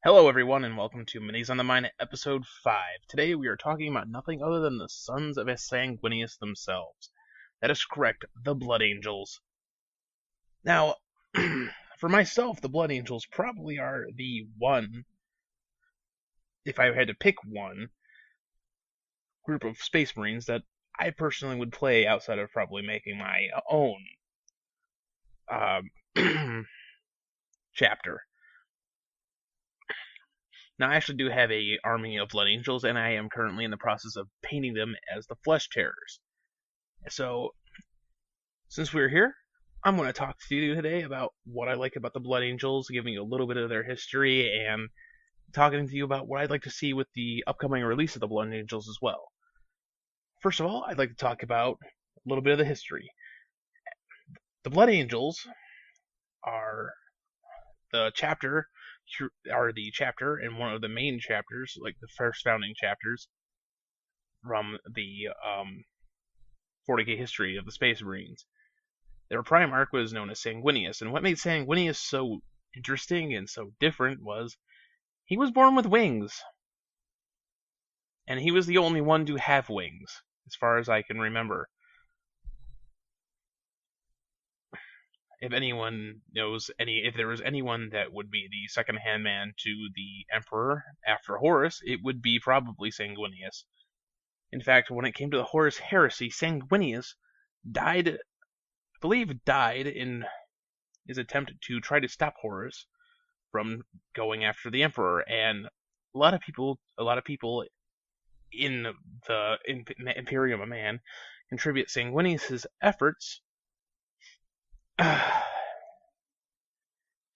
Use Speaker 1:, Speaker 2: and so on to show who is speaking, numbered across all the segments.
Speaker 1: Hello, everyone, and welcome to Minis on the Mind, episode 5. Today we are talking about nothing other than the sons of Sanguinius themselves. That is correct, the Blood Angels. Now, for myself, the Blood Angels probably are the one, if I had to pick one, group of Space Marines that I personally would play outside of probably making my own chapter. Now, I actually do have a army of Blood Angels, and I am currently in the process of painting them as the Flesh Terrors. So, since we're here, I'm going to talk to you today about what I like about the Blood Angels, giving you a little bit of their history, and talking to you about what I'd like to see with the upcoming release of the Blood Angels as well. First of all, I'd like to talk about a little bit of the history. The Blood Angels are the chapter and one of the main chapters, like the first founding chapters from the 40k history of the Space Marines. Their Primarch was known as Sanguinius, and what made Sanguinius so interesting and so different was he was born with wings. And he was the only one to have wings, as far as I can remember. If anyone knows if there was anyone that would be the second-hand man to the Emperor after Horus, it would be probably Sanguinius. In fact, when it came to the Horus heresy, Sanguinius died in his attempt to try to stop Horus from going after the Emperor, and a lot of people in the Imperium of Man contribute Sanguinius' efforts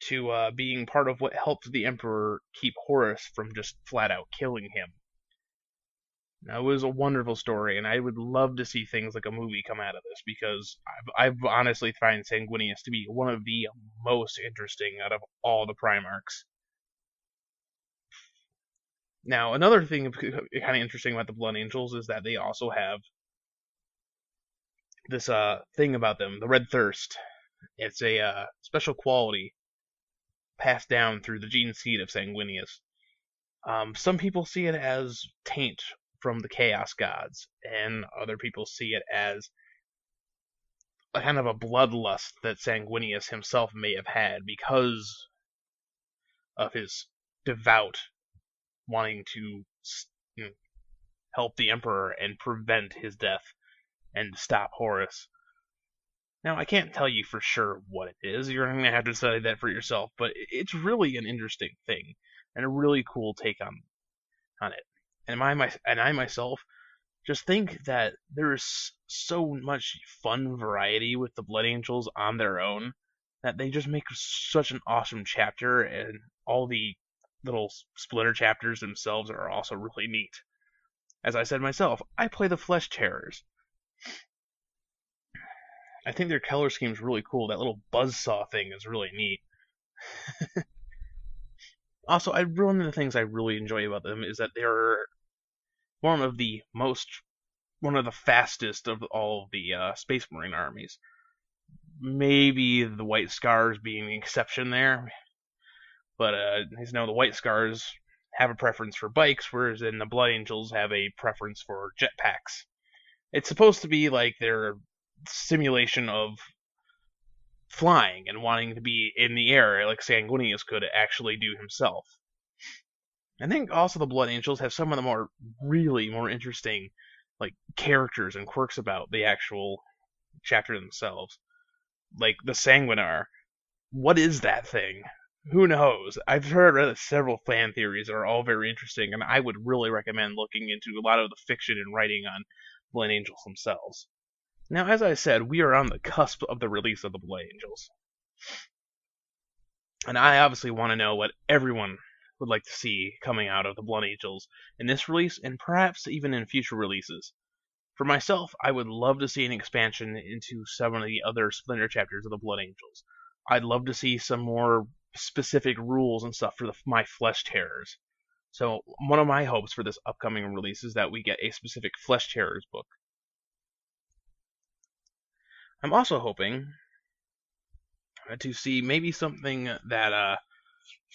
Speaker 1: to being part of what helped the Emperor keep Horus from just flat out killing him. Now, it was a wonderful story, and I would love to see things like a movie come out of this, because I honestly find Sanguinius to be one of the most interesting out of all the Primarchs. Now, another thing kind of interesting about the Blood Angels is that they also have this thing about them, the Red Thirst. It's a special quality passed down through the gene seed of Sanguinius. Some people see it as taint from the Chaos Gods, and other people see it as a kind of a bloodlust that Sanguinius himself may have had because of his devout wanting to help the Emperor and prevent his death and stop Horus. Now, I can't tell you for sure what it is. You're going to have to study that for yourself, but it's really an interesting thing and a really cool take on it. And I myself just think that there is so much fun variety with the Blood Angels on their own that they just make such an awesome chapter, and all the little splitter chapters themselves are also really neat. As I said myself, I play the Flesh Terrors. I think their color scheme is really cool. That little buzzsaw thing is really neat. Also, one of the things I really enjoy about them is that they're one of the fastest of all of the Space Marine armies. Maybe the White Scars being the exception there. But as you know, the White Scars have a preference for bikes, whereas then the Blood Angels have a preference for jetpacks. It's supposed to be like their simulation of flying and wanting to be in the air, like Sanguinius could actually do himself. I think also the Blood Angels have some of the really more interesting characters and quirks about the actual chapter themselves. Like the Sanguinar. What is that thing? Who knows? I've heard several fan theories that are all very interesting, and I would really recommend looking into a lot of the fiction and writing on Blood Angels themselves. Now, as I said, we are on the cusp of the release of the Blood Angels. And I obviously want to know what everyone would like to see coming out of the Blood Angels in this release, and perhaps even in future releases. For myself, I would love to see an expansion into some of the other splinter chapters of the Blood Angels. I'd love to see some more specific rules and stuff for my Flesh Terrors. So one of my hopes for this upcoming release is that we get a specific Flesh Terrors book. I'm also hoping to see maybe something that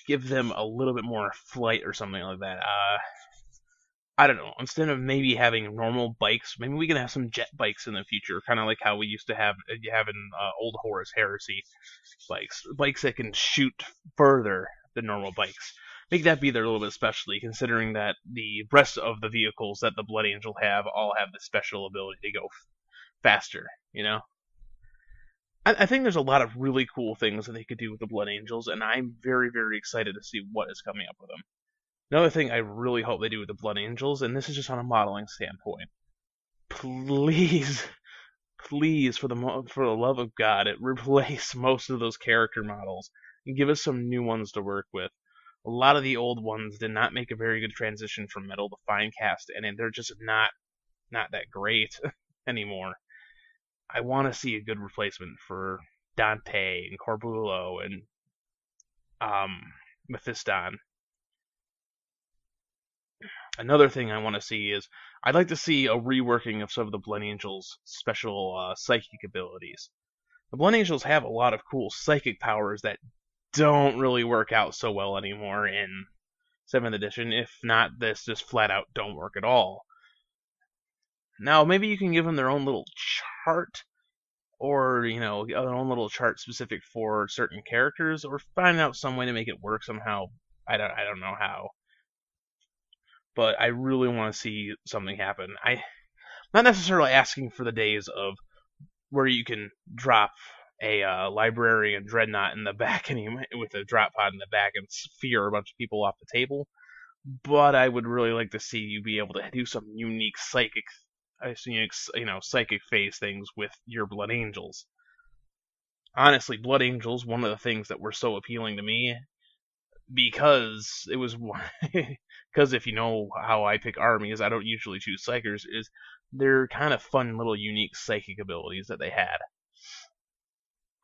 Speaker 1: give them a little bit more flight or something like that. I don't know. Instead of maybe having normal bikes, maybe we can have some jet bikes in the future, kind of like how we used to have in old Horus Heresy bikes that can shoot further than normal bikes. Make that be their little bit of specialty, considering that the rest of the vehicles that the Blood Angel have all have the special ability to go faster. I think there's a lot of really cool things that they could do with the Blood Angels, and I'm very, very excited to see what is coming up with them. Another thing I really hope they do with the Blood Angels, and this is just on a modeling standpoint, please, please, for the love of God, replace most of those character models and give us some new ones to work with. A lot of the old ones did not make a very good transition from metal to fine cast, and they're just not that great anymore. I want to see a good replacement for Dante and Corbulo and Mephiston. Another thing I want to see is I'd like to see a reworking of some of the Blood Angels' special psychic abilities. The Blood Angels have a lot of cool psychic powers that don't really work out so well anymore in 7th edition. If not, this just flat out don't work at all. Now, maybe you can give them their own little chart, or, their own little chart specific for certain characters, or find out some way to make it work somehow. I don't know how. But I really want to see something happen. I'm not necessarily asking for the days of where you can drop a librarian dreadnought in the back with a drop pod in the back and sphere a bunch of people off the table, but I would really like to see you be able to do some unique psychic phase things with your Blood Angels. Honestly, Blood Angels, one of the things that were so appealing to me, because it was because if you know how I pick armies, I don't usually choose psychers, is they're kind of fun little unique psychic abilities that they had.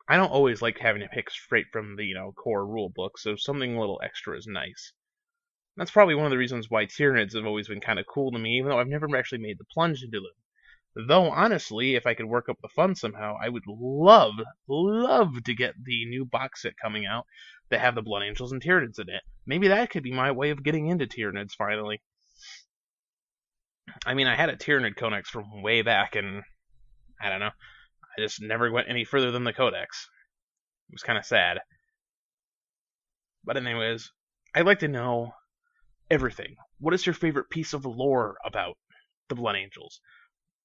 Speaker 1: I don't always like having to pick straight from the core rule book, so something a little extra is nice. That's probably one of the reasons why Tyranids have always been kind of cool to me, even though I've never actually made the plunge into them. Though, honestly, if I could work up the funds somehow, I would love to get the new box set coming out that have the Blood Angels and Tyranids in it. Maybe that could be my way of getting into Tyranids, finally. I mean, I had a Tyranid Codex from way back, and I don't know. I just never went any further than the Codex. It was kind of sad. But anyways, I'd like to know everything. What is your favorite piece of lore about the Blood Angels?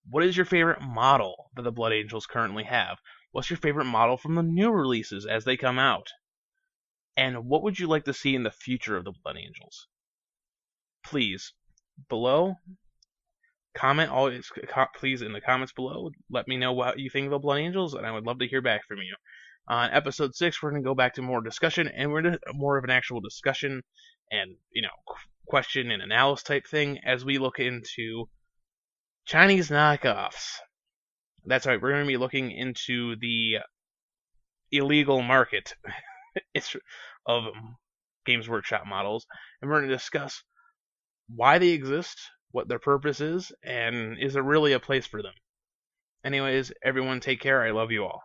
Speaker 1: What is your favorite model that the Blood Angels currently have? What's your favorite model from the new releases as they come out? And what would you like to see in the future of the Blood Angels? Please, below, please in the comments below, let me know what you think of the Blood Angels, and I would love to hear back from you. On episode 6, we're going to go back to more discussion, and we're going to more of an actual discussion and, question and analysis type thing as we look into Chinese knockoffs. That's right, we're going to be looking into the illegal market of Games Workshop models, and we're going to discuss why they exist, what their purpose is, and is there really a place for them. Anyways, everyone take care. I love you all.